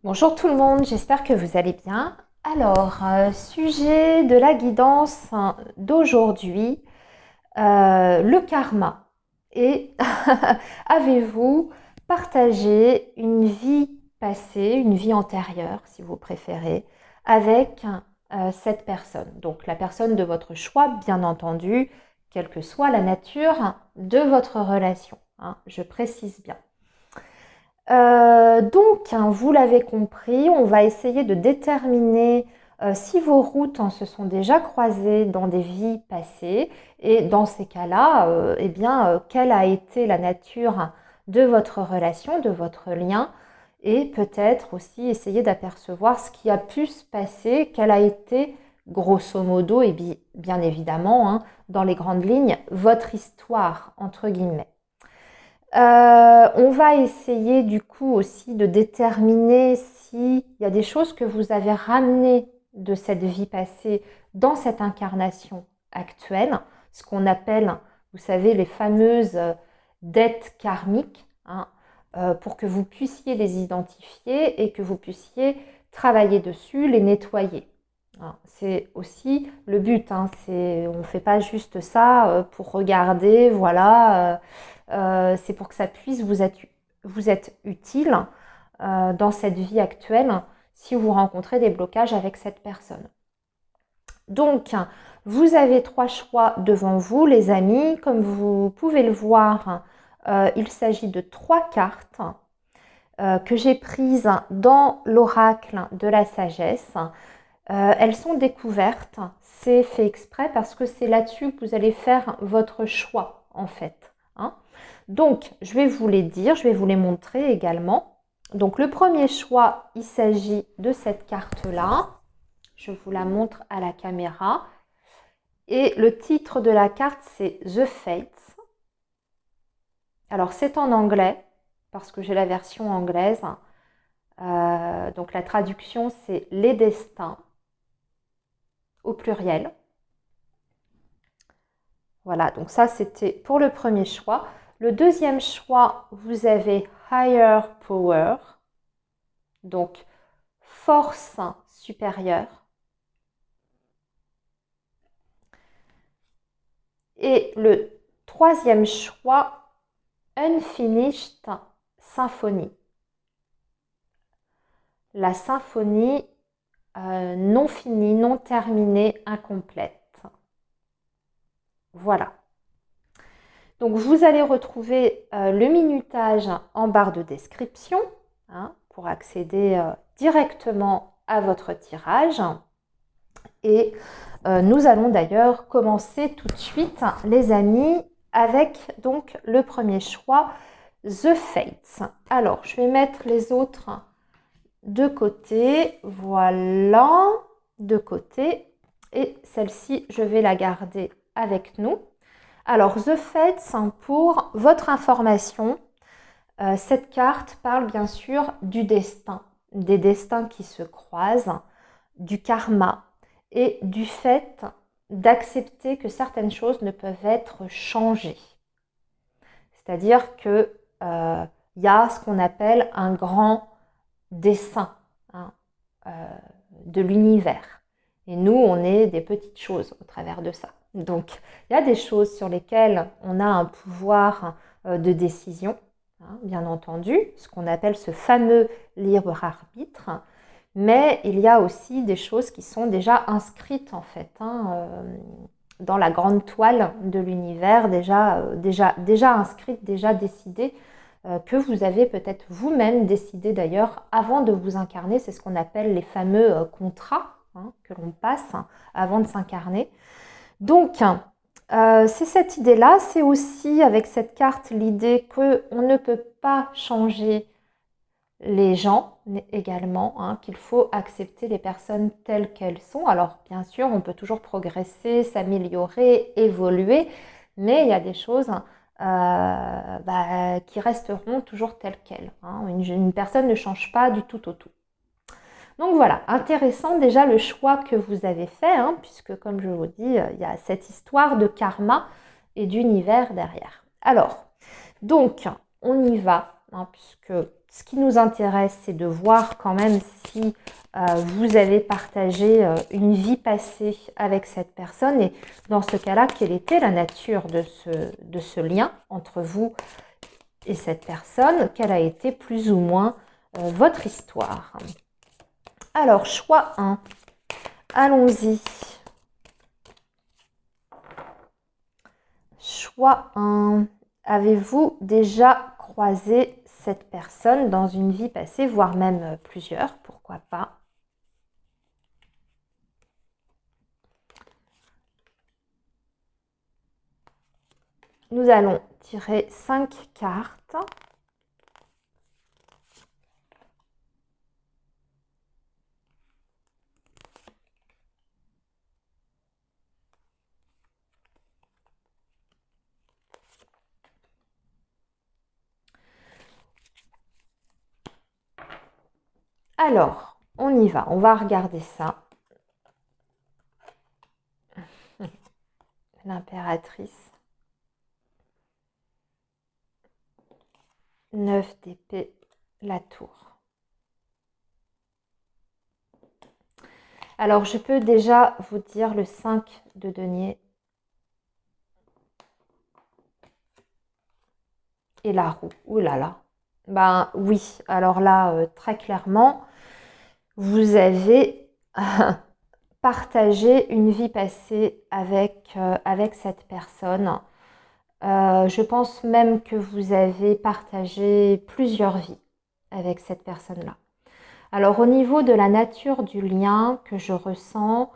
Bonjour tout le monde, j'espère que vous allez bien. Alors, sujet de la guidance d'aujourd'hui, le karma. Et avez-vous partagé une vie passée, une vie antérieure, si vous préférez, avec cette personne? Donc, la personne de votre choix, bien entendu, quelle que soit la nature de votre relation, hein, je précise bien. Donc, hein, vous l'avez compris, on va essayer de déterminer si vos routes se sont déjà croisées dans des vies passées et dans ces cas-là, eh bien, quelle a été la nature de votre relation, de votre lien et peut-être aussi essayer d'apercevoir ce qui a pu se passer, quelle a été grosso modo et bien évidemment, hein, dans les grandes lignes, votre histoire, entre guillemets. On va essayer du coup aussi de déterminer s'il y a des choses que vous avez ramenées de cette vie passée dans cette incarnation actuelle, ce qu'on appelle, vous savez, les fameuses dettes karmiques, hein, pour que vous puissiez les identifier et que vous puissiez travailler dessus, les nettoyer. C'est aussi le but, hein, on ne fait pas juste ça pour regarder, voilà. C'est pour que ça puisse vous être utile dans cette vie actuelle si vous rencontrez des blocages avec cette personne. Donc, vous avez 3 choix devant vous, les amis. Comme vous pouvez le voir, il s'agit de 3 cartes que j'ai prises dans l'oracle de la sagesse. Elles sont découvertes, c'est fait exprès parce que c'est là-dessus que vous allez faire votre choix en fait, hein. Donc, je vais vous les dire, je vais vous les montrer également. Donc, le premier choix, il s'agit de cette carte-là. Je vous la montre à la caméra. Et le titre de la carte, c'est The Fates. Alors, c'est en anglais, parce que j'ai la version anglaise. Donc, la traduction, c'est les destins, au pluriel. Voilà, donc ça, c'était pour le premier choix. Le deuxième choix, vous avez Higher Power, donc force supérieure. Et le troisième choix, Unfinished Symphony. La symphonie non finie, non terminée, incomplète. Voilà. Donc vous allez retrouver le minutage en barre de description, hein, pour accéder directement à votre tirage. Et nous allons d'ailleurs commencer tout de suite, les amis, avec donc le premier choix, The Fates. Alors, je vais mettre les autres de côté. Voilà, de côté. Et celle-ci, je vais la garder avec nous. Alors, The Fates, pour votre information, cette carte parle bien sûr du destin, des destins qui se croisent, du karma et du fait d'accepter que certaines choses ne peuvent être changées. C'est-à-dire qu'il y a ce qu'on appelle un grand dessein, hein, de l'univers. Et nous, on est des petites choses au travers de ça. Donc, il y a des choses sur lesquelles on a un pouvoir de décision, hein, bien entendu, ce qu'on appelle ce fameux libre arbitre. Mais il y a aussi des choses qui sont déjà inscrites en fait, hein, dans la grande toile de l'univers, déjà inscrites, déjà décidées, que vous avez peut-être vous-même décidé d'ailleurs avant de vous incarner. C'est ce qu'on appelle les fameux contrats, hein, que l'on passe avant de s'incarner. Donc, c'est cette idée-là. C'est aussi avec cette carte l'idée qu'on ne peut pas changer les gens également, hein, qu'il faut accepter les personnes telles qu'elles sont. Alors, bien sûr, on peut toujours progresser, s'améliorer, évoluer, mais il y a des choses qui resteront toujours telles quelles, hein. Une personne ne change pas du tout au tout. Donc voilà, intéressant déjà le choix que vous avez fait, hein, puisque comme je vous dis, il y a cette histoire de karma et d'univers derrière. Alors, donc, on y va, hein, puisque ce qui nous intéresse, c'est de voir quand même si vous avez partagé une vie passée avec cette personne et dans ce cas-là, quelle était la nature de ce lien entre vous et cette personne, quelle a été plus ou moins votre histoire. Alors, choix 1, allons-y. Choix 1, avez-vous déjà croisé cette personne dans une vie passée, voire même plusieurs, pourquoi pas? Nous allons tirer 5 cartes. Alors, on y va, on va regarder ça. L'impératrice. 9 d'épée, la tour. Alors, je peux déjà vous dire le 5 de denier et la roue. Ouh là là. Ben oui, alors là, très clairement, vous avez partagé une vie passée avec cette personne. Je pense même que vous avez partagé plusieurs vies avec cette personne-là. Alors au niveau de la nature du lien que je ressens,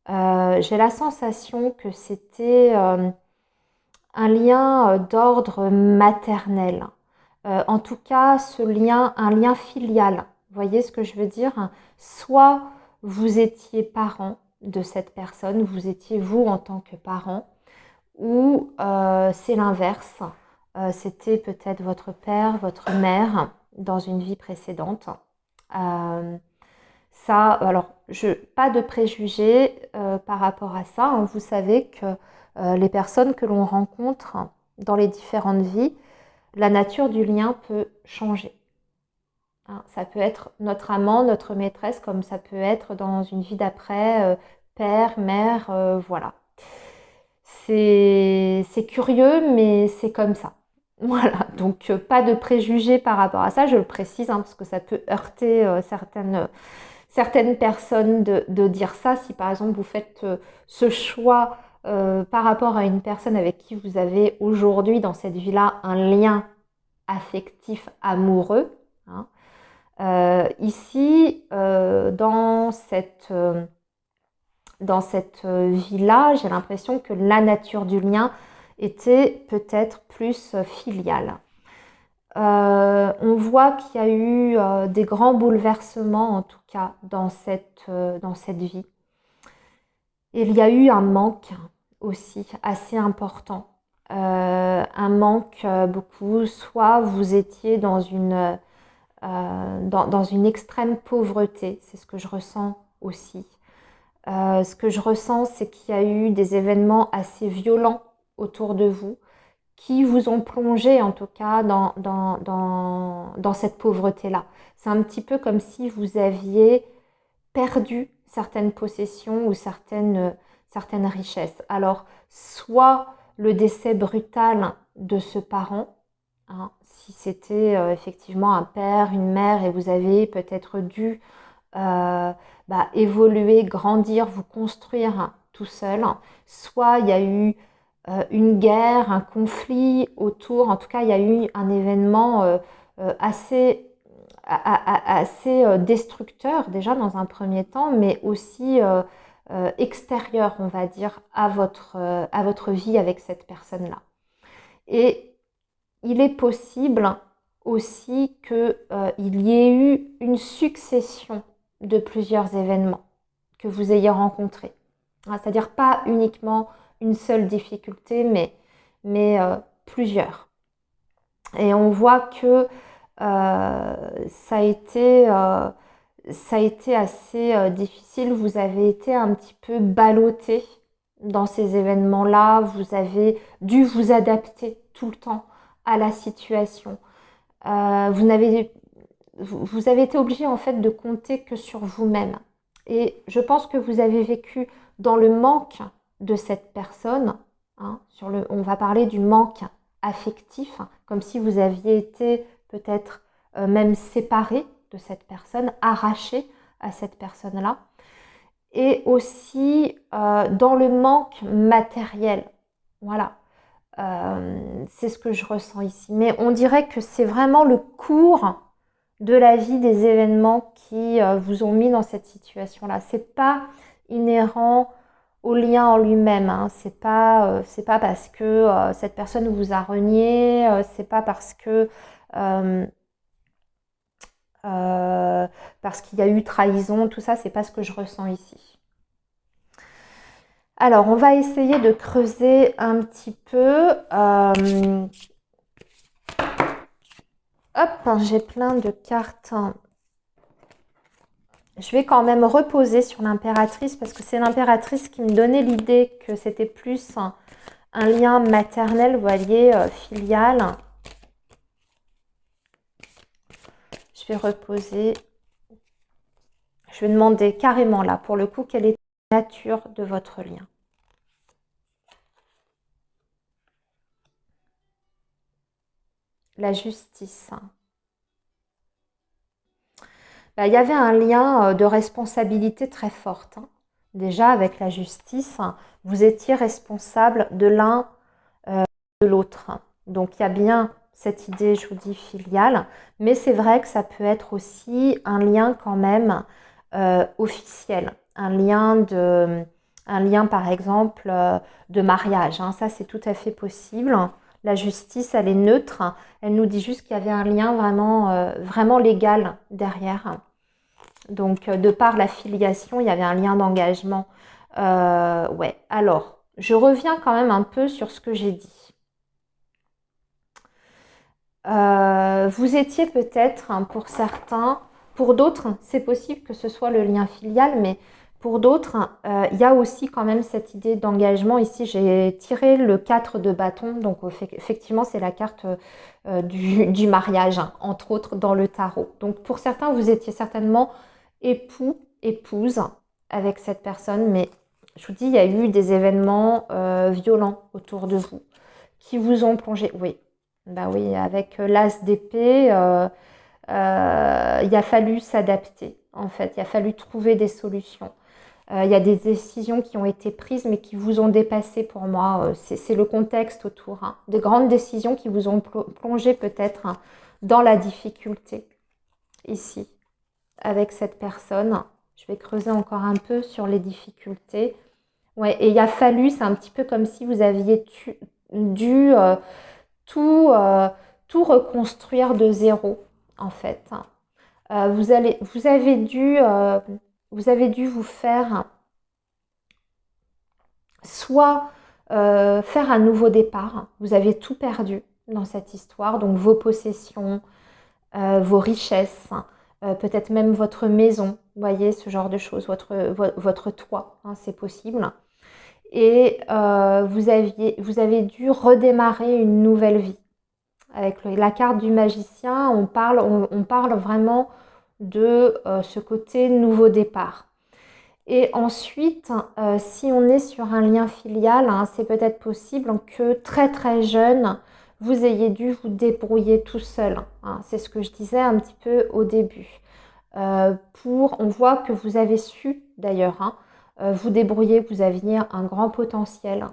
j'ai la sensation que c'était un lien d'ordre maternel. En tout cas, ce lien, un lien filial. Vous voyez ce que je veux dire? Soit vous étiez parent de cette personne, vous étiez vous en tant que parent, ou c'est l'inverse. C'était peut-être votre père, votre mère dans une vie précédente. Ça, alors, pas de préjugés par rapport à ça. Hein. Vous savez que les personnes que l'on rencontre dans les différentes vies, la nature du lien peut changer. Hein. Ça peut être notre amant, notre maîtresse, comme ça peut être dans une vie d'après, père, mère, voilà. C'est curieux, mais c'est comme ça. Voilà, donc pas de préjugés par rapport à ça, je le précise, hein, parce que ça peut heurter certaines personnes de dire ça. Si par exemple vous faites ce choix par rapport à une personne avec qui vous avez aujourd'hui dans cette vie-là un lien affectif amoureux, hein, ici dans cette vie-là, j'ai l'impression que la nature du lien était peut-être plus filiale. On voit qu'il y a eu des grands bouleversements, en tout cas, dans cette vie. Et il y a eu un manque aussi assez important. Un manque beaucoup, soit vous étiez dans une extrême pauvreté, c'est ce que je ressens aussi. Ce que je ressens, c'est qu'il y a eu des événements assez violents autour de vous qui vous ont plongé en tout cas dans cette pauvreté-là. C'est un petit peu comme si vous aviez perdu certaines possessions ou certaines richesses. Alors, soit le décès brutal de ce parent, hein, si c'était effectivement un père, une mère et vous avez peut-être dû évoluer, grandir, vous construire tout seul. Soit il y a eu une guerre, un conflit autour, en tout cas il y a eu un événement assez destructeur déjà dans un premier temps, mais aussi extérieur, on va dire, à votre vie avec cette personne-là. Et il est possible aussi qu'il y ait eu une succession de plusieurs événements que vous ayez rencontrés. C'est-à-dire pas uniquement une seule difficulté, mais plusieurs. Et on voit que ça a été assez difficile. Vous avez été un petit peu ballotté dans ces événements-là. Vous avez dû vous adapter tout le temps à la situation. Vous n'avez vous avez été obligé en fait de compter que sur vous-même. Et je pense que vous avez vécu dans le manque de cette personne, hein, on va parler du manque affectif, hein, comme si vous aviez été peut-être même séparé de cette personne, arraché à cette personne-là. Et aussi dans le manque matériel. Voilà. C'est ce que je ressens ici. Mais on dirait que c'est vraiment le cours de la vie des événements qui vous ont mis dans cette situation-là. C'est pas inhérent au lien en lui-même. Hein. C'est pas parce que cette personne vous a renié, c'est pas euh, parce qu'il y a eu trahison, tout ça, c'est pas ce que je ressens ici. Alors, on va essayer de creuser un petit peu. Hop, j'ai plein de cartes. Je vais quand même reposer sur l'impératrice parce que c'est l'impératrice qui me donnait l'idée que c'était plus un lien maternel, vous voyez, filial. Je vais reposer. Je vais demander carrément là, pour le coup, quelle est la nature de votre lien. La justice. Il y avait un lien de responsabilité très forte. Hein. Déjà, avec la justice, vous étiez responsable de l'un de l'autre. Donc, il y a bien cette idée, je vous dis, filiale, mais c'est vrai que ça peut être aussi un lien quand même officiel, un lien par exemple de mariage. Hein. Ça, c'est tout à fait possible. La justice, elle est neutre. Elle nous dit juste qu'il y avait un lien vraiment légal derrière. Donc, de par la filiation, il y avait un lien d'engagement. Ouais, alors, je reviens quand même un peu sur ce que j'ai dit. Vous étiez peut-être, hein, pour certains, pour d'autres, c'est possible que ce soit le lien filial, mais pour d'autres, il y a aussi quand même cette idée d'engagement. Ici, j'ai tiré le 4 de bâton, donc effectivement, c'est la carte du mariage, hein, entre autres, dans le tarot. Donc pour certains, vous étiez certainement époux, épouse avec cette personne, mais je vous dis, il y a eu des événements violents autour de vous qui vous ont plongé. Oui, bah oui, avec l'as d'épée, il a fallu s'adapter, en fait. Il a fallu trouver des solutions. Il y a des décisions qui ont été prises, mais qui vous ont dépassé pour moi. C'est le contexte autour. Hein. Des grandes décisions qui vous ont plongé peut-être, hein, dans la difficulté, ici, avec cette personne. Je vais creuser encore un peu sur les difficultés. Ouais, et il a fallu, c'est un petit peu comme si vous aviez dû tout, tout reconstruire de zéro, en fait. Vous avez dû vous faire soit faire un nouveau départ. Vous avez tout perdu dans cette histoire, donc vos possessions, vos richesses, peut-être même votre maison, vous voyez, ce genre de choses, votre toit, hein, c'est possible. Et vous avez dû redémarrer une nouvelle vie. Avec la carte du magicien, on parle vraiment de ce côté nouveau départ. Et ensuite, si on est sur un lien filial, hein, c'est peut-être possible que très très jeune, vous ayez dû vous débrouiller tout seul. Hein. C'est ce que je disais un petit peu au début. On voit que vous avez su d'ailleurs, hein, vous débrouiller, vous aviez un grand potentiel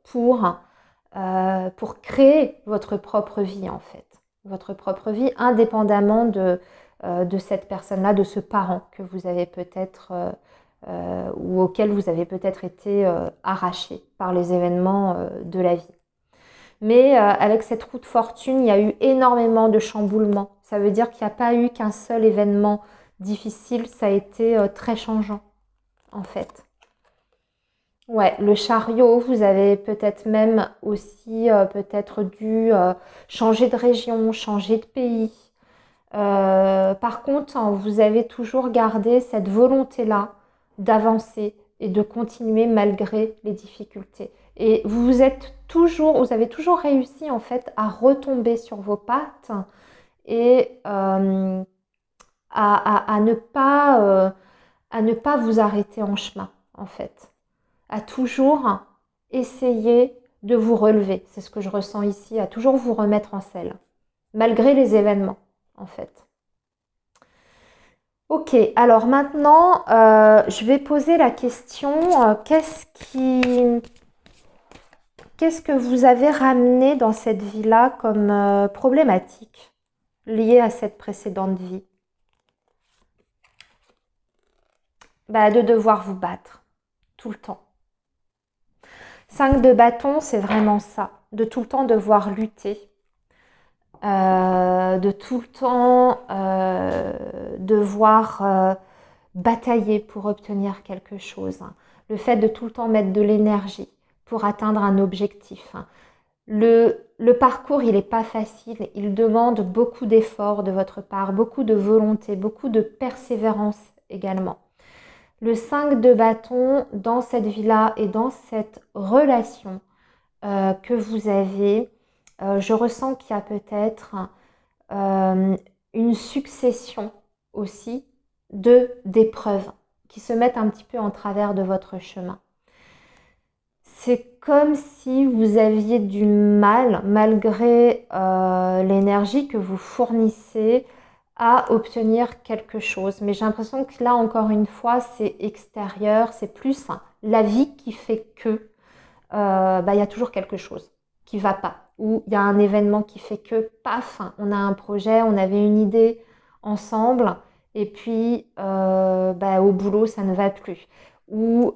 pour créer votre propre vie en fait. Votre propre vie indépendamment de cette personne-là, de ce parent que vous avez peut-être ou auquel vous avez peut-être été arraché par les événements de la vie. Mais avec cette roue de fortune, il y a eu énormément de chamboulements. Ça veut dire qu'il n'y a pas eu qu'un seul événement difficile, ça a été très changeant en fait. Ouais, le chariot, vous avez peut-être même aussi peut-être dû changer de région, changer de pays. Par contre, hein, vous avez toujours gardé cette volonté-là d'avancer et de continuer malgré les difficultés. Et vous avez toujours réussi en fait à retomber sur vos pattes et à ne pas vous arrêter en chemin, en fait. À toujours essayer de vous relever. C'est ce que je ressens ici, à toujours vous remettre en selle, malgré les événements, en fait. Ok, alors maintenant, je vais poser la question, qu'est-ce que vous avez ramené dans cette vie-là comme problématique liée à cette précédente vie? Bah, de devoir vous battre, tout le temps. 5 de bâton, c'est vraiment ça, de tout le temps devoir lutter, de tout le temps devoir batailler pour obtenir quelque chose. Le fait de tout le temps mettre de l'énergie pour atteindre un objectif. Le parcours, il n'est pas facile, il demande beaucoup d'efforts de votre part, beaucoup de volonté, beaucoup de persévérance également. Le 5 de bâton, dans cette vie-là et dans cette relation que vous avez, je ressens qu'il y a peut-être une succession aussi d'épreuves qui se mettent un petit peu en travers de votre chemin. C'est comme si vous aviez du mal, malgré l'énergie que vous fournissez, à obtenir quelque chose. Mais j'ai l'impression que là, encore une fois, c'est extérieur, c'est plus la vie qui fait que il y a toujours quelque chose qui ne va pas. Ou il y a un événement qui fait que, paf, on a un projet, on avait une idée ensemble, et puis au boulot, ça ne va plus. Ou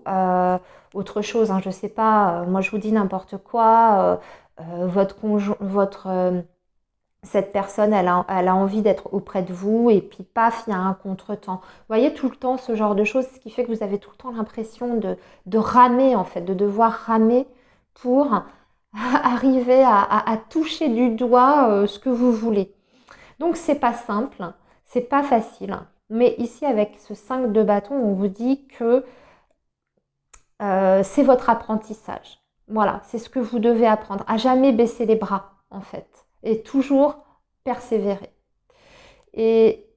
autre chose, je ne sais pas, moi je vous dis n'importe quoi, cette personne, elle a envie d'être auprès de vous, et puis paf, il y a un contretemps. Vous voyez tout le temps ce genre de choses, ce qui fait que vous avez tout le temps l'impression de ramer, en fait, de devoir ramer pour arriver à toucher du doigt ce que vous voulez. Donc c'est pas simple, c'est pas facile. Mais ici, avec ce 5 de bâton, on vous dit que c'est votre apprentissage. Voilà, c'est ce que vous devez apprendre. À jamais baisser les bras, en fait. Et toujours persévérer. Et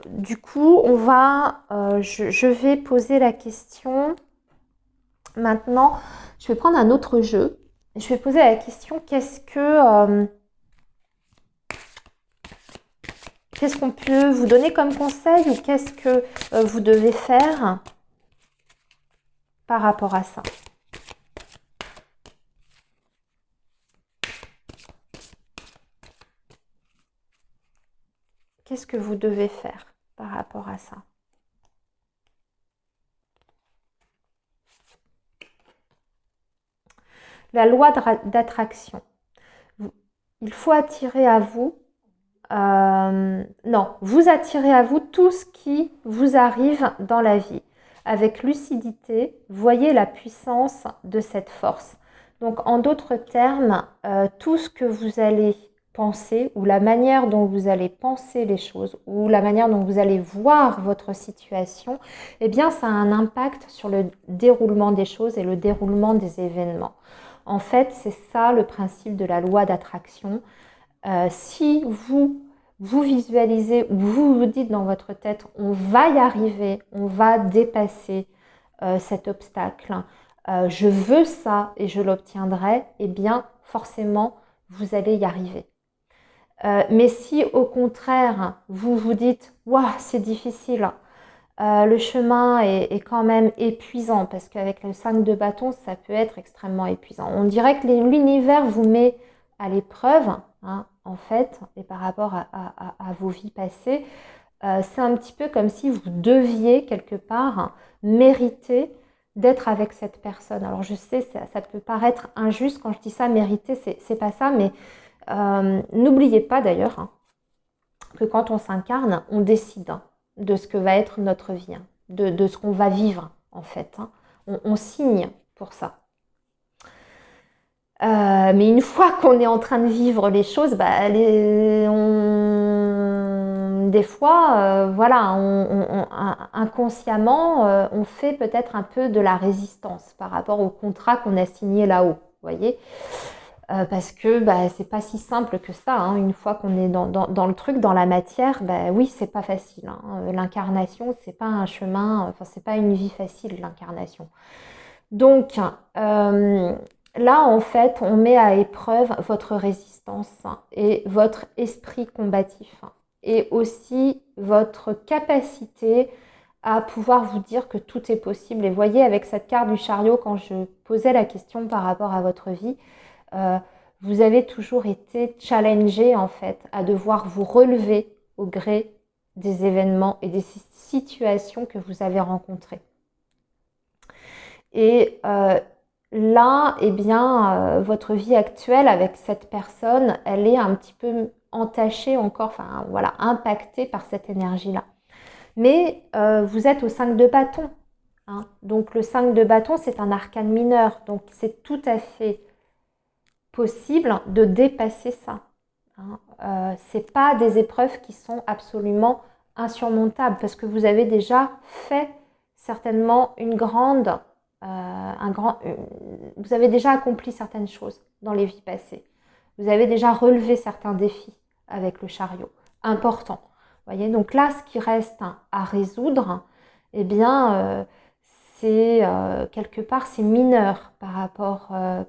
du coup, je vais poser la question maintenant. Je vais prendre un autre jeu. Je vais poser la question, qu'est-ce qu'on peut vous donner comme conseil, ou qu'est-ce que vous devez faire par rapport à ça? Qu'est-ce que vous devez faire par rapport à ça? La loi d'attraction. Il faut attirer à vous, vous attirez à vous tout ce qui vous arrive dans la vie. Avec lucidité, voyez la puissance de cette force. Donc, en d'autres termes, tout ce que vous allez penser, ou la manière dont vous allez penser les choses, ou la manière dont vous allez voir votre situation, eh bien, ça a un impact sur le déroulement des choses et le déroulement des événements. En fait, c'est ça le principe de la loi d'attraction. Si vous visualisez, ou vous vous dites dans votre tête, on va y arriver, on va dépasser cet obstacle, je veux ça et je l'obtiendrai, eh bien forcément vous allez y arriver. Mais si au contraire vous vous dites waouh, c'est difficile, le chemin est quand même épuisant, parce qu'avec le 5 de bâton, ça peut être extrêmement épuisant. On dirait que l'univers vous met à l'épreuve, en fait, et par rapport à vos vies passées, c'est un petit peu comme si vous deviez quelque part mériter d'être avec cette personne. Alors je sais, ça peut paraître injuste quand je dis ça, mériter, c'est pas ça, mais n'oubliez pas d'ailleurs que quand on s'incarne, on décide de ce que va être notre vie, de ce qu'on va vivre en fait. On signe pour ça. Mais une fois qu'on est en train de vivre les choses, des fois, inconsciemment, on fait peut-être un peu de la résistance par rapport au contrat qu'on a signé là-haut, voyez. parce que bah, c'est pas si simple que ça, hein. Une fois qu'on est dans le truc, dans la matière, bah, oui, c'est pas facile, hein. L'incarnation, c'est pas un chemin, enfin, c'est pas une vie facile, l'incarnation. Donc, là, en fait, on met à épreuve votre résistance et votre esprit combatif et aussi votre capacité à pouvoir vous dire que tout est possible. Et voyez, avec cette carte du chariot, quand je posais la question par rapport à votre vie, euh, vous avez toujours été challengé en fait à devoir vous relever au gré des événements et des situations que vous avez rencontrées. Et là, eh bien, votre vie actuelle avec cette personne, elle est un petit peu entachée encore, enfin voilà, impactée par cette énergie-là. Mais vous êtes au 5 de bâton, hein. Donc le 5 de bâton, c'est un arcane mineur. Donc c'est tout à fait possible de dépasser ça, hein. C'est pas des épreuves qui sont absolument insurmontables parce que vous avez déjà fait certainement vous avez déjà accompli certaines choses dans les vies passées. Vous avez déjà relevé certains défis avec le chariot, important. Voyez, donc là, ce qui reste à résoudre, eh bien, c'est quelque part, c'est mineur par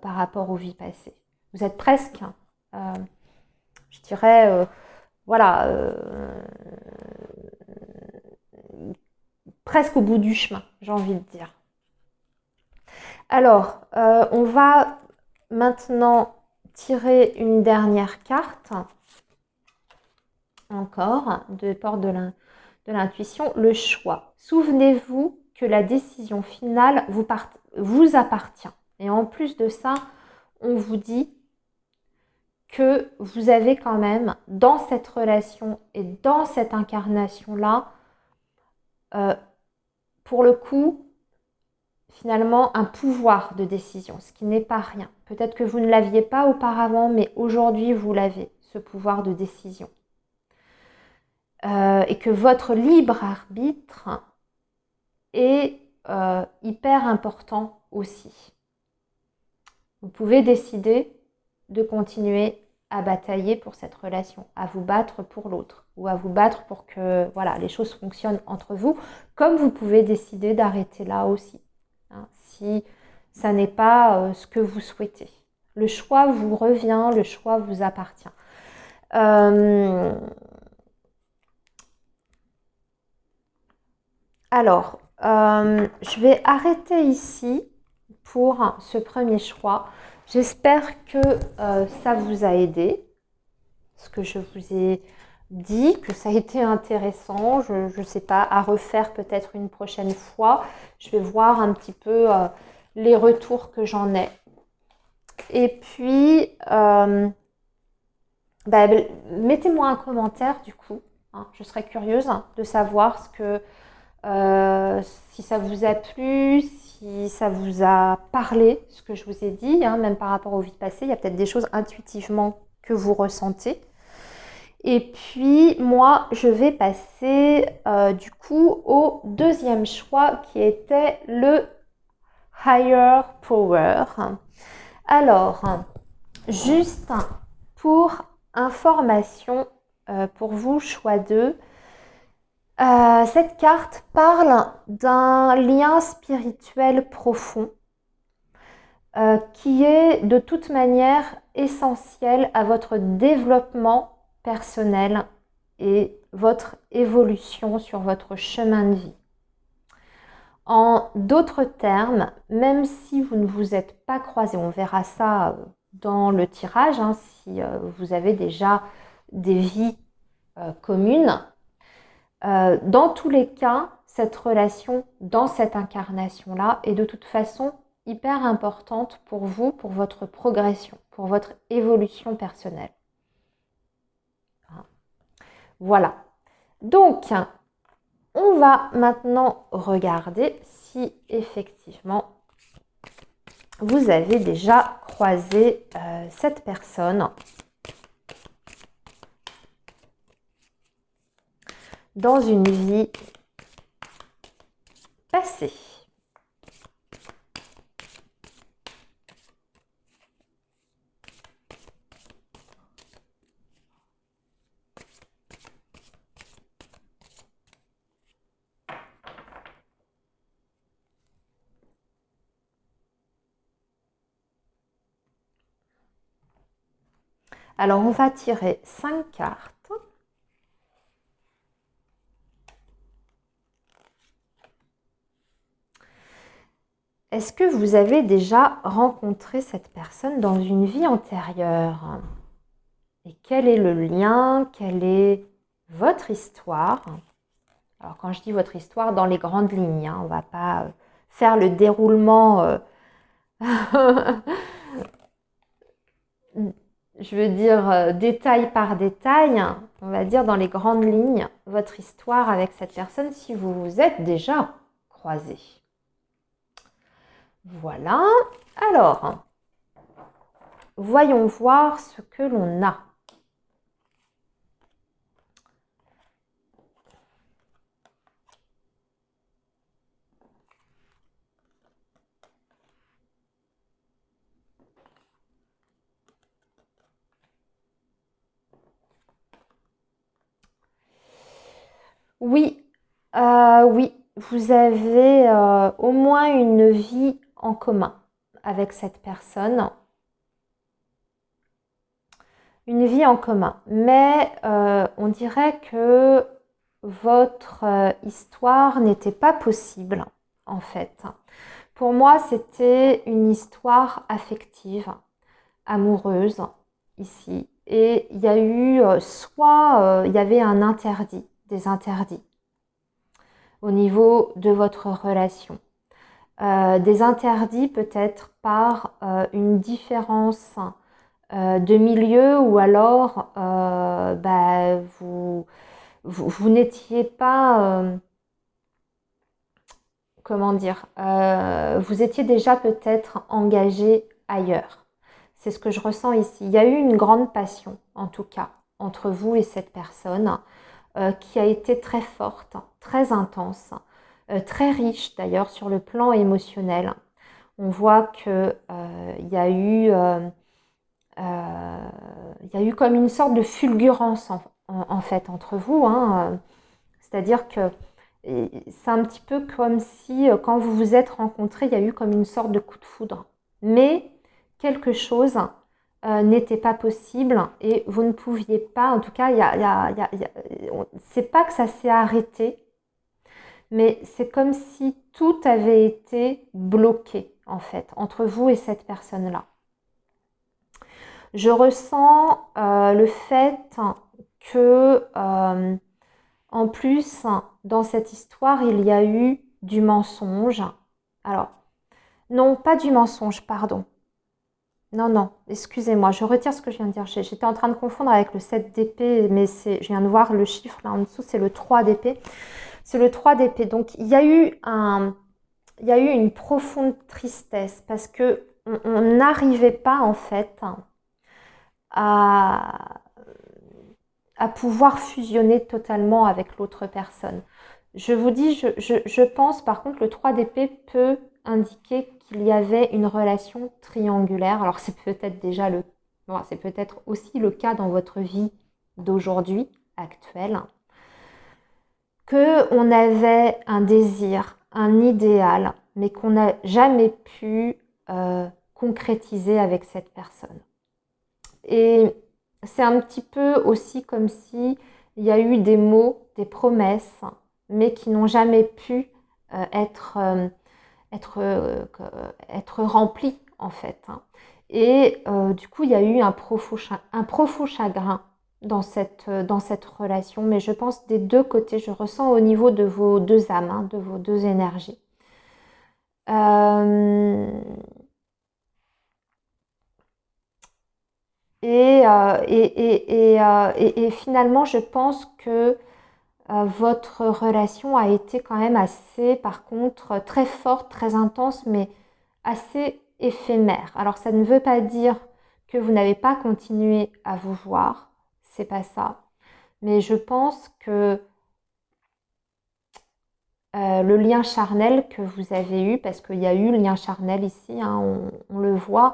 rapport aux vies passées. Vous êtes presque, je dirais, voilà, presque au bout du chemin, j'ai envie de dire. Alors, on va maintenant tirer une dernière carte, encore, de porte de l'intuition, le choix. Souvenez-vous que la décision finale vous appartient. Et en plus de ça, on vous dit que vous avez quand même, dans cette relation et dans cette incarnation-là, pour le coup, finalement, un pouvoir de décision, ce qui n'est pas rien. Peut-être que vous ne l'aviez pas auparavant, mais aujourd'hui, vous l'avez, ce pouvoir de décision. Et que votre libre arbitre est hyper important aussi. Vous pouvez décider de continuer à batailler pour cette relation, à vous battre pour l'autre ou à vous battre pour que voilà, les choses fonctionnent entre vous, comme vous pouvez décider d'arrêter là aussi, hein, si ça n'est pas ce que vous souhaitez. Le choix vous revient, le choix vous appartient. Alors, je vais arrêter ici pour ce premier choix. J'espère que ça vous a aidé, ce que je vous ai dit, que ça a été intéressant. Je ne sais pas, à refaire peut-être une prochaine fois. Je vais voir un petit peu les retours que j'en ai. Et puis, mettez-moi un commentaire du coup, hein. Je serais curieuse de savoir si ça vous a plu, si ça vous a parlé, ce que je vous ai dit, hein, même par rapport aux vies passées. Il y a peut-être des choses intuitivement que vous ressentez. Et puis, moi, je vais passer du coup au deuxième choix qui était le Higher Power. Alors, juste pour information pour vous, choix 2, cette carte parle d'un lien spirituel profond qui est de toute manière essentiel à votre développement personnel et votre évolution sur votre chemin de vie. En d'autres termes, même si vous ne vous êtes pas croisés, on verra ça dans le tirage, hein, si vous avez déjà des vies communes, dans tous les cas, cette relation dans cette incarnation-là est de toute façon hyper importante pour vous, pour votre progression, pour votre évolution personnelle. Voilà. Donc, on va maintenant regarder si effectivement vous avez déjà croisé cette personne dans une vie passée. Alors, on va tirer 5 cartes. Est-ce que vous avez déjà rencontré cette personne dans une vie antérieure? Et quel est le lien? Quelle est votre histoire? Alors, quand je dis votre histoire, dans les grandes lignes, hein, on ne va pas faire le déroulement, je veux dire, détail par détail. On va dire dans les grandes lignes, votre histoire avec cette personne si vous vous êtes déjà croisés. Voilà. Alors, voyons voir ce que l'on a. Oui, oui, vous avez au moins une vie en commun avec cette personne. Une vie en commun. Mais on dirait que votre histoire n'était pas possible, en fait. Pour moi, c'était une histoire affective, amoureuse, ici. Et il y a eu soit il y avait un interdit, des interdits au niveau de votre relation. Des interdits peut-être par une différence de milieu ou alors vous n'étiez pas, comment dire, vous étiez déjà peut-être engagé ailleurs. C'est ce que je ressens ici. Il y a eu une grande passion, en tout cas, entre vous et cette personne, qui a été très forte, très intense, très riche d'ailleurs sur le plan émotionnel. On voit que il y a eu comme une sorte de fulgurance en fait entre vous, hein. C'est-à-dire que c'est un petit peu comme si quand vous vous êtes rencontrés, il y a eu comme une sorte de coup de foudre. Mais quelque chose n'était pas possible et vous ne pouviez pas, en tout cas, c'est pas que ça s'est arrêté, mais c'est comme si tout avait été bloqué en fait entre vous et cette personne-là. Je ressens le fait que en plus, dans cette histoire, il y a eu du mensonge. Alors, non, pas du mensonge, pardon. Non, non, excusez-moi, je retire ce que je viens de dire. J'étais en train de confondre avec le 7 d'épée, mais je viens de voir le chiffre là en dessous, c'est le 3 d'épée. C'est le 3 d'épée. Donc, il y a eu une profonde tristesse parce que on n'arrivait pas en fait à pouvoir fusionner totalement avec l'autre personne. Je vous dis, je pense par contre le 3 d'épée peut indiquer qu'il y avait une relation triangulaire. Alors c'est peut-être déjà c'est peut-être aussi le cas dans votre vie d'aujourd'hui, actuelle, que on avait un désir, un idéal, mais qu'on n'a jamais pu concrétiser avec cette personne. Et c'est un petit peu aussi comme si il y a eu des mots, des promesses, mais qui n'ont jamais pu être, être, être remplis en fait. Et du coup, il y a eu un profond chagrin dans cette relation, mais je pense des deux côtés, je ressens au niveau de vos deux âmes, hein, de vos deux énergies. Et finalement, je pense que votre relation a été quand même assez, par contre, très forte, très intense, mais assez éphémère. Alors, ça ne veut pas dire que vous n'avez pas continué à vous voir, c'est pas ça. Mais je pense que le lien charnel que vous avez eu, parce qu'il y a eu le lien charnel ici, hein, on le voit,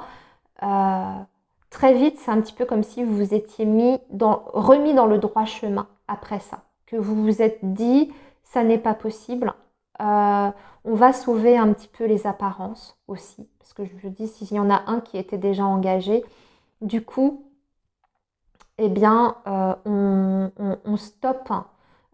très vite, c'est un petit peu comme si vous vous étiez remis dans le droit chemin après ça. Que vous vous êtes dit, ça n'est pas possible. On va sauver un petit peu les apparences aussi. Parce que je dis, s'il y en a un qui était déjà engagé, du coup, eh bien, on stoppe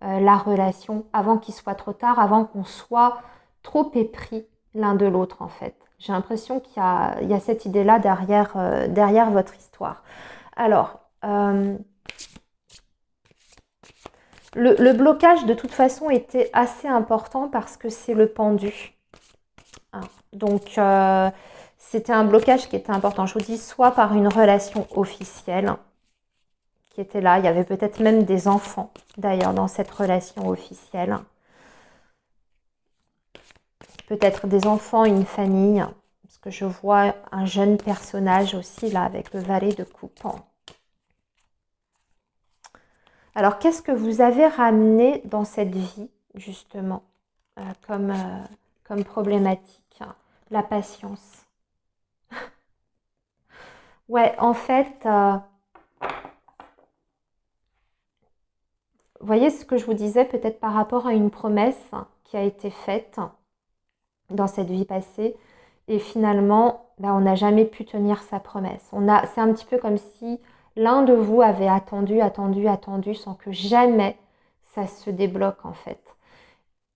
la relation avant qu'il soit trop tard, avant qu'on soit trop épris l'un de l'autre, en fait. J'ai l'impression qu'il y a cette idée-là derrière votre histoire. Alors, le blocage, de toute façon, était assez important parce que c'est le pendu. Hein. Donc, c'était un blocage qui était important. Je vous dis, soit par une relation officielle qui était là. Il y avait peut-être même des enfants, d'ailleurs, dans cette relation officielle. Peut-être des enfants, une famille. Parce que je vois un jeune personnage aussi, là, avec le valet de coupe. Alors, qu'est-ce que vous avez ramené dans cette vie, justement, comme problématique? La patience. Ouais, en fait, vous voyez ce que je vous disais, peut-être par rapport à une promesse qui a été faite dans cette vie passée, et finalement, on n'a jamais pu tenir sa promesse. C'est un petit peu comme si l'un de vous avait attendu, attendu, attendu, sans que jamais ça se débloque en fait.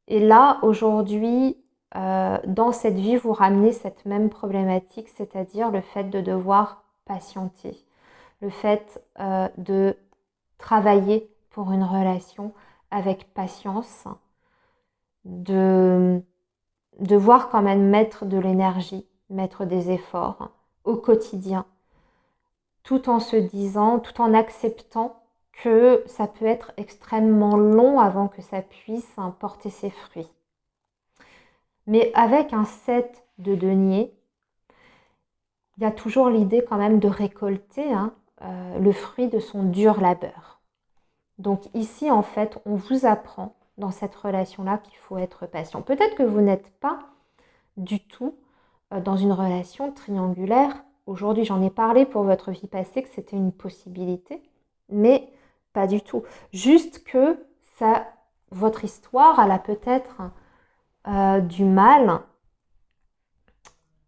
Et là, aujourd'hui, dans cette vie, vous ramenez cette même problématique, c'est-à-dire le fait de devoir patienter, le fait de travailler pour une relation avec patience, de devoir quand même mettre de l'énergie, mettre des efforts au quotidien, tout en se disant, tout en acceptant que ça peut être extrêmement long avant que ça puisse porter ses fruits. Mais avec un 7 de denier, il y a toujours l'idée quand même de récolter le fruit de son dur labeur. Donc ici, en fait, on vous apprend dans cette relation-là qu'il faut être patient. Peut-être que vous n'êtes pas du tout dans une relation triangulaire. Aujourd'hui, j'en ai parlé pour votre vie passée que c'était une possibilité, mais pas du tout. Juste que votre histoire, elle a peut-être du mal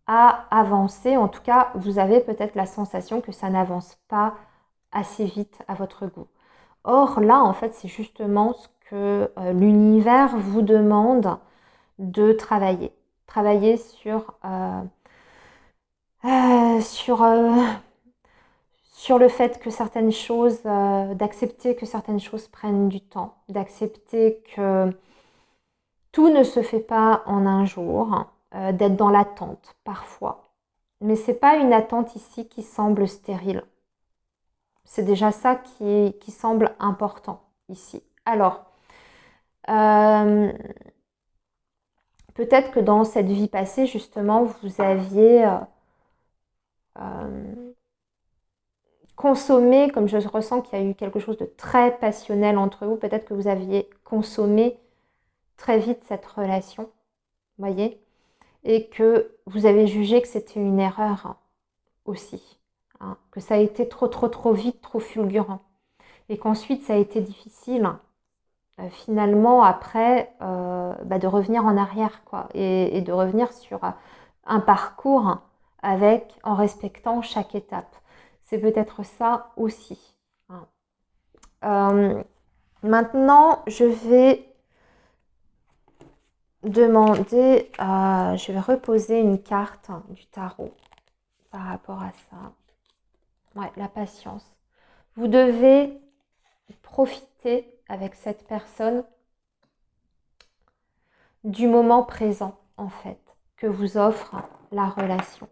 à avancer. En tout cas, vous avez peut-être la sensation que ça n'avance pas assez vite à votre goût. Or, là, en fait, c'est justement ce que l'univers vous demande de travailler. Travailler sur le fait que certaines choses, d'accepter que certaines choses prennent du temps, d'accepter que tout ne se fait pas en un jour, d'être dans l'attente parfois. Mais ce n'est pas une attente ici qui semble stérile. C'est déjà ça qui semble important ici. Alors, peut-être que dans cette vie passée, justement, vous aviez consommé, comme je ressens qu'il y a eu quelque chose de très passionnel entre vous, peut-être que vous aviez consommé très vite cette relation, voyez, et que vous avez jugé que c'était une erreur aussi, que ça a été trop vite, trop fulgurant, et qu'ensuite ça a été difficile finalement après de revenir en arrière quoi, et de revenir sur un parcours en respectant chaque étape. C'est peut-être ça aussi. Maintenant, je vais je vais reposer une carte du tarot par rapport à ça. Ouais, la patience. Vous devez profiter avec cette personne du moment présent, en fait, que vous offre la relation.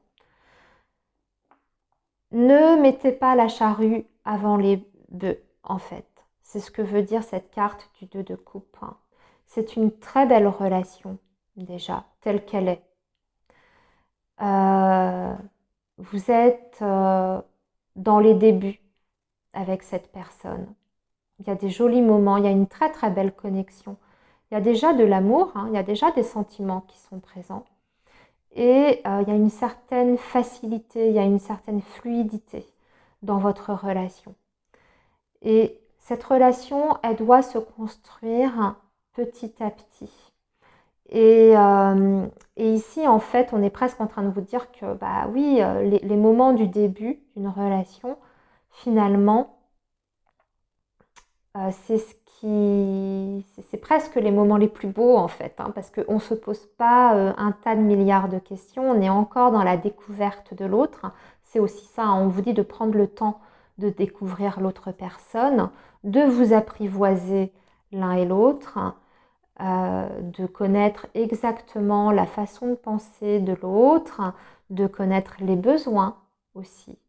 Ne mettez pas la charrue avant les bœufs, en fait. C'est ce que veut dire cette carte du 2 de coupe. C'est une très belle relation, déjà, telle qu'elle est. Vous êtes dans les débuts avec cette personne. Il y a des jolis moments, il y a une très très belle connexion. Il y a déjà de l'amour, il y a déjà des sentiments qui sont présents. Et il y a une certaine facilité, il y a une certaine fluidité dans votre relation. Et cette relation, elle doit se construire petit à petit. Et ici, en fait, on est presque en train de vous dire que, oui, les moments du début d'une relation, finalement, C'est c'est presque les moments les plus beaux en fait, hein, parce qu'on ne se pose pas un tas de milliards de questions, on est encore dans la découverte de l'autre. C'est aussi ça, hein, on vous dit de prendre le temps de découvrir l'autre personne, de vous apprivoiser l'un et l'autre, de connaître exactement la façon de penser de l'autre, de connaître les besoins aussi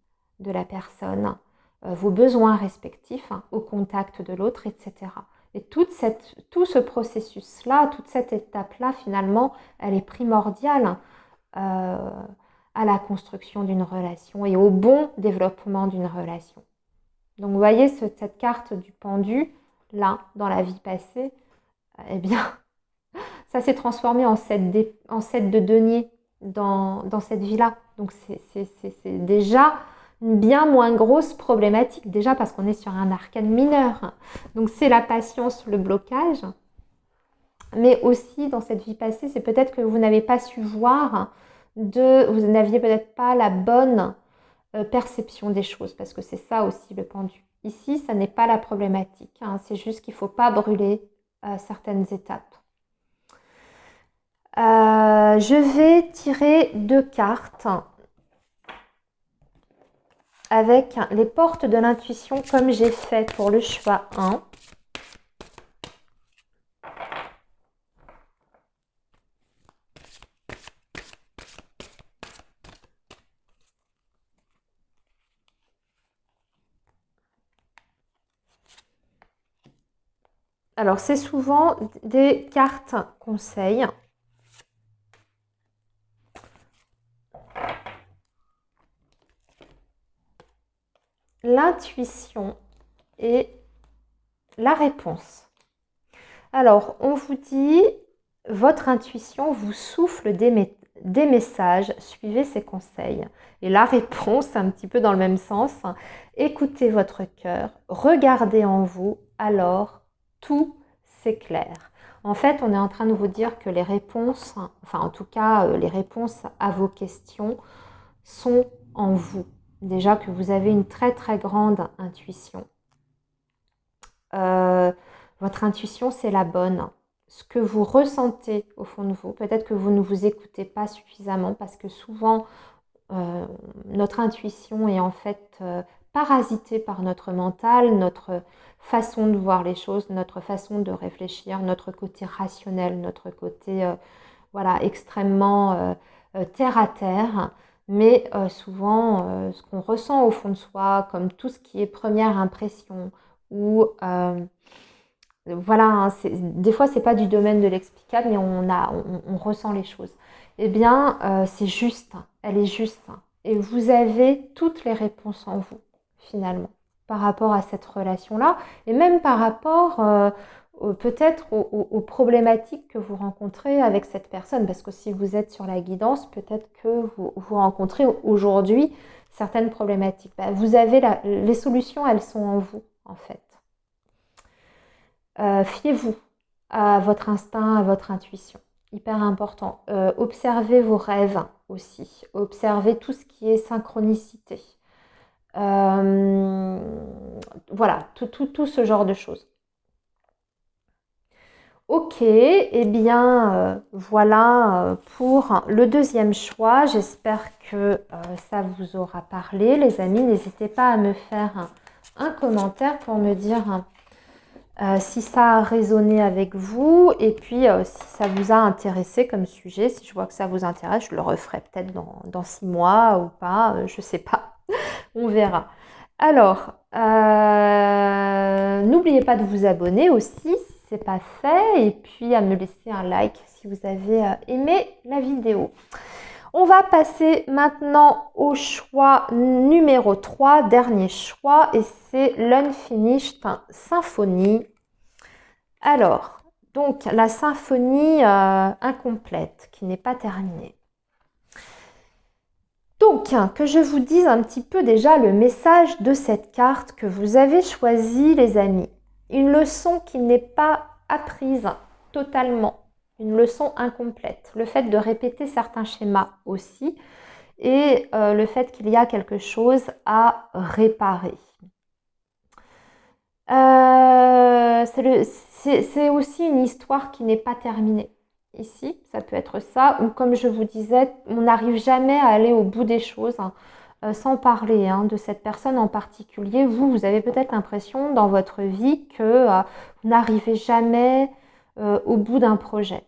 de la personne, vos besoins respectifs, hein, au contact de l'autre, etc. Et tout ce processus-là, toute cette étape-là, finalement, elle est primordiale à la construction d'une relation et au bon développement d'une relation. Donc vous voyez cette carte du pendu, là, dans la vie passée, eh bien, ça s'est transformé en 7 de denier dans cette vie-là. Donc c'est déjà une bien moins grosse problématique, déjà parce qu'on est sur un arcane mineur. Donc c'est la patience, le blocage. Mais aussi dans cette vie passée, c'est peut-être que vous n'avez pas su voir, vous n'aviez peut-être pas la bonne perception des choses, parce que c'est ça aussi le pendu. Ici, ça n'est pas la problématique, hein, c'est juste qu'il ne faut pas brûler certaines étapes. Je vais tirer 2 cartes avec les portes de l'intuition comme j'ai fait pour le choix 1. Alors, c'est souvent des cartes conseils. L'intuition et la réponse. Alors, on vous dit, votre intuition vous souffle des messages, suivez ses conseils. Et la réponse, un petit peu dans le même sens, écoutez votre cœur, regardez en vous, alors tout s'éclaire. En fait, on est en train de vous dire que les réponses, enfin en tout cas les réponses à vos questions sont en vous. Déjà que vous avez une très très grande intuition. Votre intuition, c'est la bonne. Ce que vous ressentez au fond de vous, peut-être que vous ne vous écoutez pas suffisamment parce que souvent, notre intuition est en fait parasitée par notre mental, notre façon de voir les choses, notre façon de réfléchir, notre côté rationnel, notre côté voilà, extrêmement terre à terre. Mais souvent, ce qu'on ressent au fond de soi, comme tout ce qui est première impression, ou voilà, hein, des fois c'est pas du domaine de l'explicable, mais on ressent les choses. Eh bien, c'est juste, elle est juste. Et vous avez toutes les réponses en vous, finalement, par rapport à cette relation-là, et même par rapport peut-être aux problématiques que vous rencontrez avec cette personne, parce que si vous êtes sur la guidance, peut-être que vous rencontrez aujourd'hui certaines problématiques. Bah, vous avez les solutions, elles sont en vous, en fait. Fiez-vous à votre instinct, à votre intuition. Hyper important. Observez vos rêves aussi. Observez tout ce qui est synchronicité. Voilà, tout ce genre de choses. Ok, eh bien voilà pour le deuxième choix. J'espère que ça vous aura parlé. Les amis, n'hésitez pas à me faire un commentaire pour me dire si ça a résonné avec vous et puis si ça vous a intéressé comme sujet. Si je vois que ça vous intéresse, je le referai peut-être dans 6 mois ou pas, je ne sais pas. On verra. Alors, n'oubliez pas de vous abonner aussi si ce n'est pas fait et puis à me laisser un like si vous avez aimé la vidéo. On va passer maintenant au choix numéro 3, dernier choix, et c'est l'Unfinished Symphony. Alors, donc la symphonie incomplète, qui n'est pas terminée. Donc, que je vous dise un petit peu déjà le message de cette carte que vous avez choisie, les amis. Une leçon qui n'est pas apprise totalement, une leçon incomplète. Le fait de répéter certains schémas aussi et le fait qu'il y a quelque chose à réparer. C'est aussi une histoire qui n'est pas terminée. Ici, ça peut être ça, ou comme je vous disais, on n'arrive jamais à aller au bout des choses, hein, sans parler hein, de cette personne en particulier. Vous avez peut-être l'impression dans votre vie que vous n'arrivez jamais au bout d'un projet.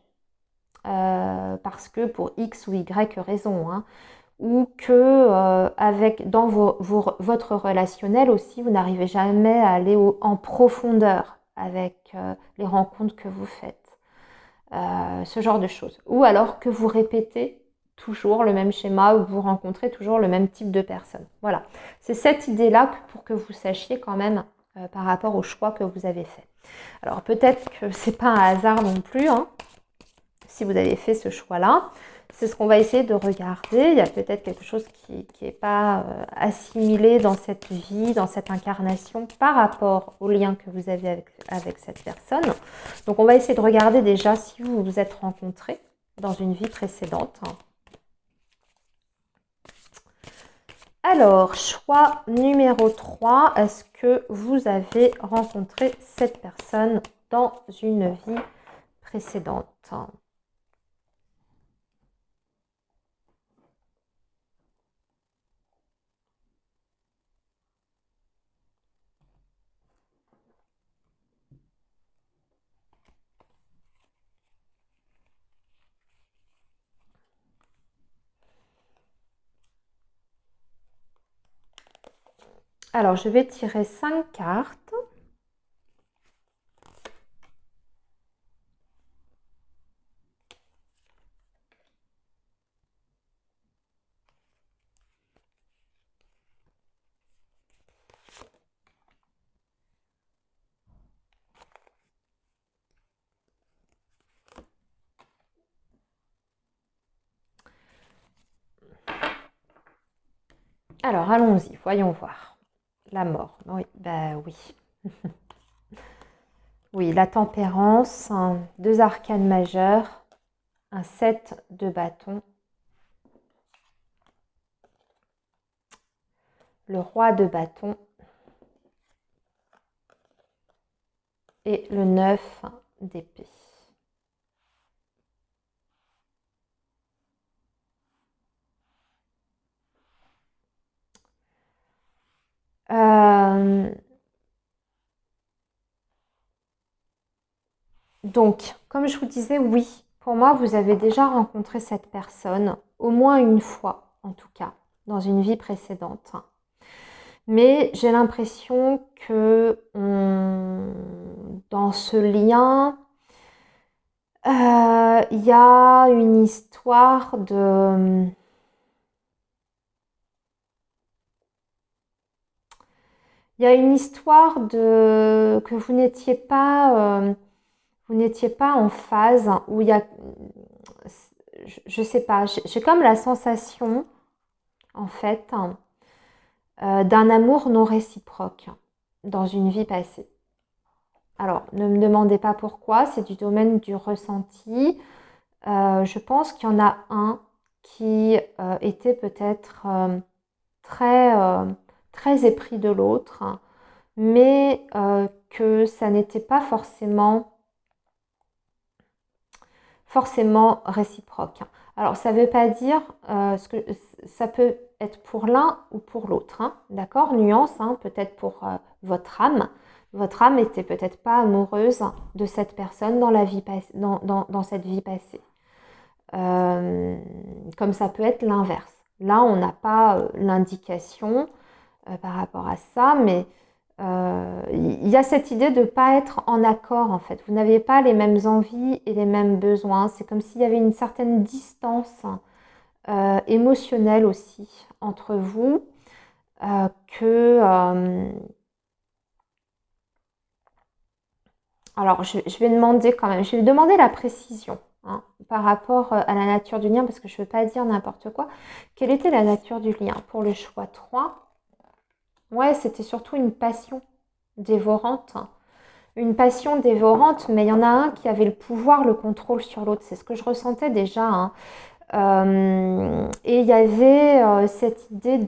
Parce que pour X ou Y raison, hein, ou que dans votre relationnel aussi, vous n'arrivez jamais à aller en profondeur avec les rencontres que vous faites. Ce genre de choses. Ou alors que vous répétez toujours le même schéma ou vous rencontrez toujours le même type de personne. Voilà. C'est cette idée-là pour que vous sachiez quand même par rapport au choix que vous avez fait. Alors peut-être que c'est pas un hasard non plus, hein, si vous avez fait ce choix-là. C'est ce qu'on va essayer de regarder. Il y a peut-être quelque chose qui n'est pas assimilé dans cette vie, dans cette incarnation par rapport au lien que vous avez avec cette personne. Donc on va essayer de regarder déjà si vous vous êtes rencontrés dans une vie précédente. Alors, choix numéro 3, est-ce que vous avez rencontré cette personne dans une vie précédente ? Alors, je vais tirer 5 cartes. Alors, allons-y, voyons voir. La mort, oui, bah oui. Oui, la tempérance, 2 arcanes majeures, un 7 de bâton, le roi de bâton et le 9 d'épée. Donc, comme je vous disais, oui, pour moi, vous avez déjà rencontré cette personne, au moins une fois, en tout cas, dans une vie précédente. Mais j'ai l'impression que dans ce lien, il y a une histoire de... Il y a une histoire de que vous n'étiez pas en phase, où il y a, je sais pas, j'ai comme la sensation, en fait, d'un amour non réciproque dans une vie passée. Alors, ne me demandez pas pourquoi, c'est du domaine du ressenti. Je pense qu'il y en a un qui était peut-être très, très épris de l'autre, mais que ça n'était pas forcément réciproque. Alors, ça ne veut pas dire que ça peut être pour l'un ou pour l'autre, hein, d'accord? Nuance, hein, peut-être pour votre âme. Votre âme n'était peut-être pas amoureuse de cette personne dans la vie dans cette vie passée. Comme ça peut être l'inverse. Là, on n'a pas l'indication par rapport à ça, mais il y a cette idée de ne pas être en accord en fait. Vous n'avez pas les mêmes envies et les mêmes besoins. C'est comme s'il y avait une certaine distance émotionnelle aussi entre vous alors, je vais demander quand même, je vais demander la précision hein, par rapport à la nature du lien, parce que je ne veux pas dire n'importe quoi. Quelle était la nature du lien pour le choix 3? Ouais, c'était surtout une passion dévorante. Une passion dévorante, mais il y en a un qui avait le pouvoir, le contrôle sur l'autre. C'est ce que je ressentais déjà. Hein. Et il y avait cette idée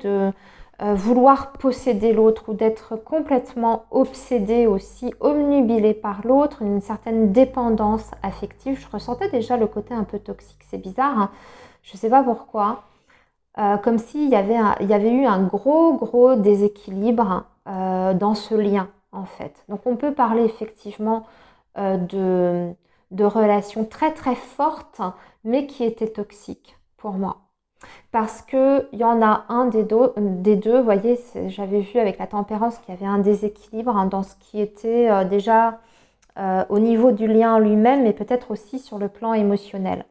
vouloir posséder l'autre ou d'être complètement obsédé aussi, omnubilé par l'autre, une certaine dépendance affective. Je ressentais déjà le côté un peu toxique, c'est bizarre, hein, je ne sais pas pourquoi. Comme s'il y avait eu un gros déséquilibre dans ce lien en fait. Donc on peut parler effectivement de relations très fortes, mais qui étaient toxiques pour moi. Parce qu'il y en a un des deux, vous voyez, j'avais vu avec la tempérance qu'il y avait un déséquilibre hein, dans ce qui était déjà au niveau du lien lui-même, mais peut-être aussi sur le plan émotionnel.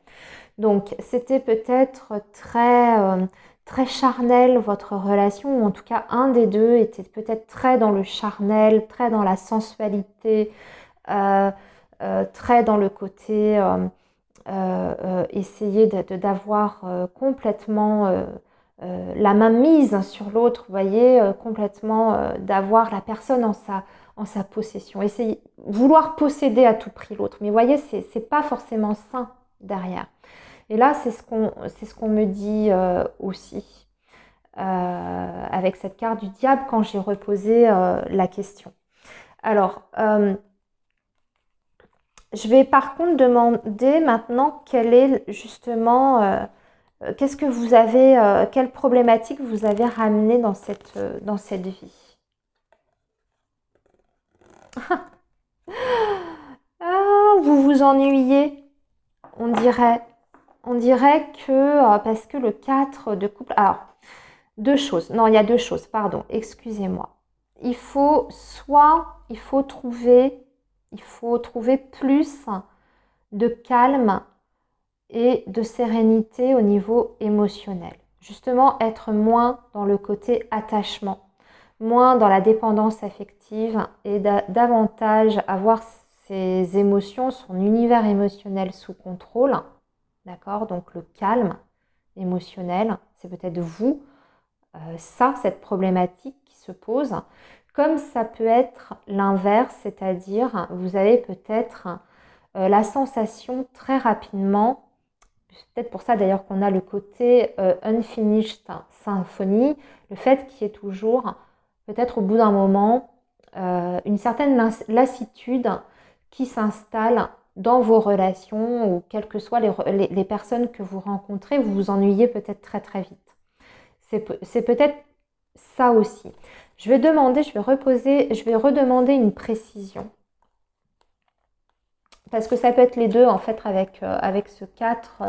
Donc c'était peut-être très charnel votre relation, ou en tout cas un des deux était peut-être très dans le charnel, très dans la sensualité, très dans le côté essayer d'avoir complètement la main mise sur l'autre, vous voyez, complètement d'avoir la personne en sa possession, essayer, vouloir posséder à tout prix l'autre. Mais vous voyez, c'est pas forcément sain derrière. Et là, c'est ce qu'on me dit aussi avec cette carte du diable quand j'ai reposé la question. Alors, je vais par contre demander maintenant quelle est justement, qu'est-ce que vous avez, quelle problématique vous avez ramené dans cette vie. Ah, vous vous ennuyez, on dirait. On dirait que, parce que le 4 de couple... Alors, deux choses. Non, il y a deux choses, pardon, excusez-moi. Il faut trouver plus de calme et de sérénité au niveau émotionnel. Justement, être moins dans le côté attachement, moins dans la dépendance affective et davantage avoir ses émotions, son univers émotionnel sous contrôle. D'accord? Donc le calme émotionnel, c'est peut-être vous, cette problématique qui se pose. Comme ça peut être l'inverse, c'est-à-dire vous avez peut-être la sensation très rapidement, peut-être pour ça d'ailleurs qu'on a le côté unfinished symphony, le fait qu'il y ait toujours, peut-être au bout d'un moment, une certaine lassitude qui s'installe dans vos relations ou quelles que soient les personnes que vous rencontrez, vous vous ennuyez peut-être très vite. C'est peut-être ça aussi. Je vais redemander une précision. Parce que ça peut être les deux en fait avec ce 4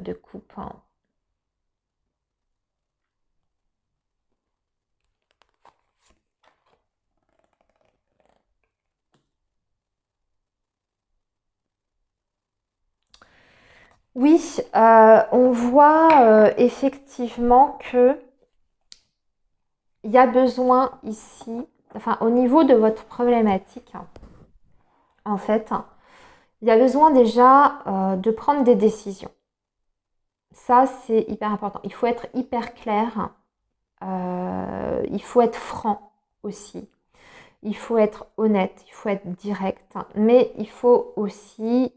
de coupe. Hein. Oui, on voit effectivement que il y a besoin ici, enfin au niveau de votre problématique, en fait, il y a besoin déjà de prendre des décisions. Ça, c'est hyper important. Il faut être hyper clair, il faut être franc aussi. Il faut être honnête, il faut être direct, mais il faut aussi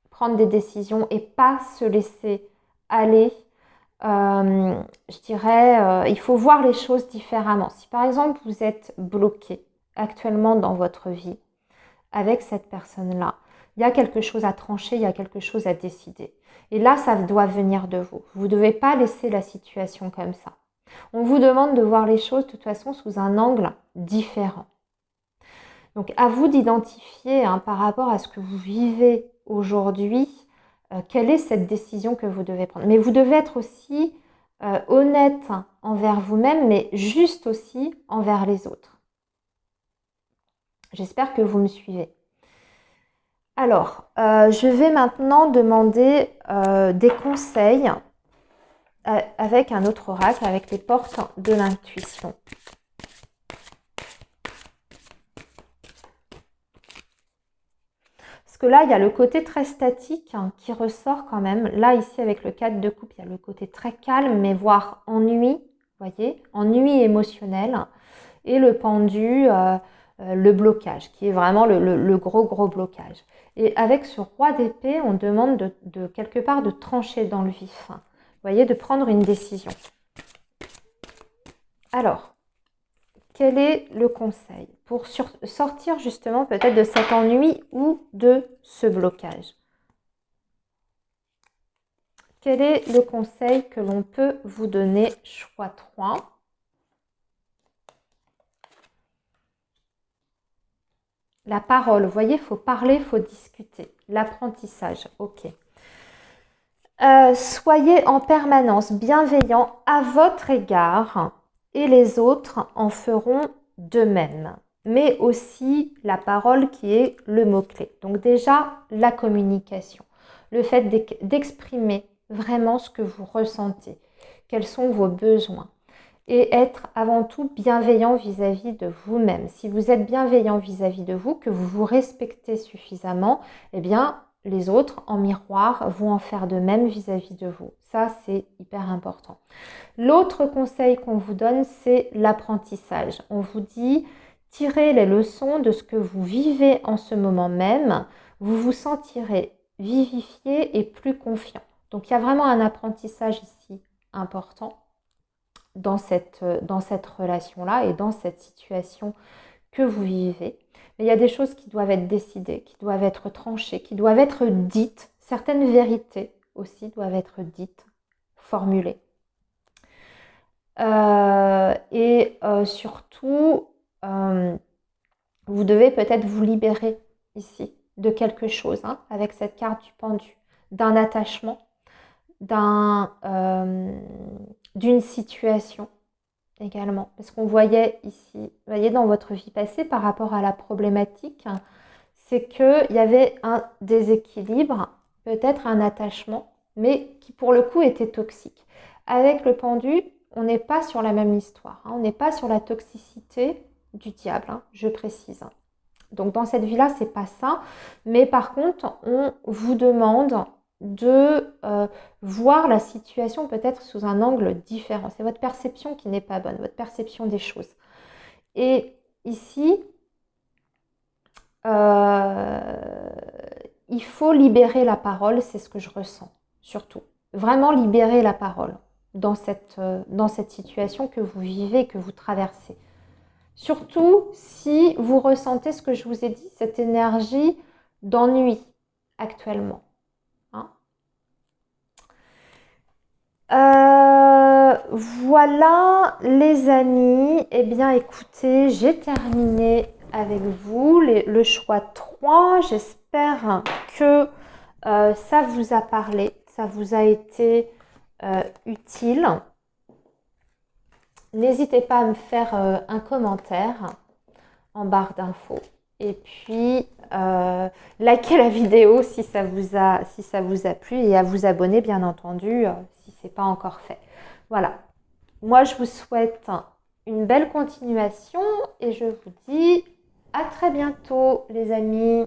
prendre des décisions et pas se laisser aller. Je dirais, il faut voir les choses différemment. Si par exemple vous êtes bloqué actuellement dans votre vie avec cette personne-là, il y a quelque chose à trancher, il y a quelque chose à décider. Et là, ça doit venir de vous. Vous ne devez pas laisser la situation comme ça. On vous demande de voir les choses de toute façon sous un angle différent. Donc à vous d'identifier hein, par rapport à ce que vous vivez aujourd'hui, quelle est cette décision que vous devez prendre. Mais vous devez être aussi honnête envers vous-même, mais juste aussi envers les autres. J'espère que vous me suivez. Alors, je vais maintenant demander des conseils avec un autre oracle, avec les portes de l'intuition. Parce que là, il y a le côté très statique hein, qui ressort quand même. Là, ici, avec le 4 de coupe, il y a le côté très calme, mais voire ennui, vous voyez, ennui émotionnel. Et le pendu, le blocage, qui est vraiment le gros blocage. Et avec ce roi d'épée, on demande de quelque part de trancher dans le vif. Vous voyez, de prendre une décision. Alors, quel est le conseil pour sortir justement peut-être de cet ennui ou de ce blocage? Quel est le conseil que l'on peut vous donner? Choix 3. La parole, vous voyez, il faut parler, il faut discuter. L'apprentissage, ok. Soyez en permanence bienveillant à votre égard et les autres en feront de même. Mais aussi la parole qui est le mot-clé. Donc déjà, la communication. Le fait d'exprimer vraiment ce que vous ressentez. Quels sont vos besoins. Et être avant tout bienveillant vis-à-vis de vous-même. Si vous êtes bienveillant vis-à-vis de vous, que vous vous respectez suffisamment, eh bien, les autres, en miroir, vont en faire de même vis-à-vis de vous. Ça, c'est hyper important. L'autre conseil qu'on vous donne, c'est l'apprentissage. On vous dit, tirez les leçons de ce que vous vivez en ce moment même. Vous vous sentirez vivifié et plus confiant. Donc, il y a vraiment un apprentissage ici important dans cette relation-là et dans cette situation que vous vivez. Mais il y a des choses qui doivent être décidées, qui doivent être tranchées, qui doivent être dites. Certaines vérités aussi doivent être dites, formulées. Surtout, vous devez peut-être vous libérer ici de quelque chose, hein, avec cette carte du pendu, d'un attachement, d'une situation également. Parce qu'on voyait ici, vous voyez, dans votre vie passée par rapport à la problématique, c'est qu'il y avait un déséquilibre, peut-être un attachement, mais qui pour le coup était toxique. Avec le pendu, on n'est pas sur la même histoire, hein. On n'est pas sur la toxicité du diable, hein, je précise. Donc dans cette vie-là, c'est pas ça. Mais par contre, on vous demande de voir la situation peut-être sous un angle différent. C'est votre perception qui n'est pas bonne, votre perception des choses. Et ici, il faut libérer la parole, c'est ce que je ressens, surtout. Vraiment libérer la parole dans cette situation que vous vivez, que vous traversez. Surtout si vous ressentez ce que je vous ai dit, cette énergie d'ennui actuellement. Hein. Voilà les amis. Eh bien écoutez, j'ai terminé avec vous le choix 3. J'espère que ça vous a parlé, ça vous a été utile. N'hésitez pas à me faire un commentaire en barre d'infos. Et puis, likez la vidéo si ça vous a plu et à vous abonner, bien entendu, si ce n'est pas encore fait. Voilà. Moi, je vous souhaite une belle continuation et je vous dis à très bientôt, les amis.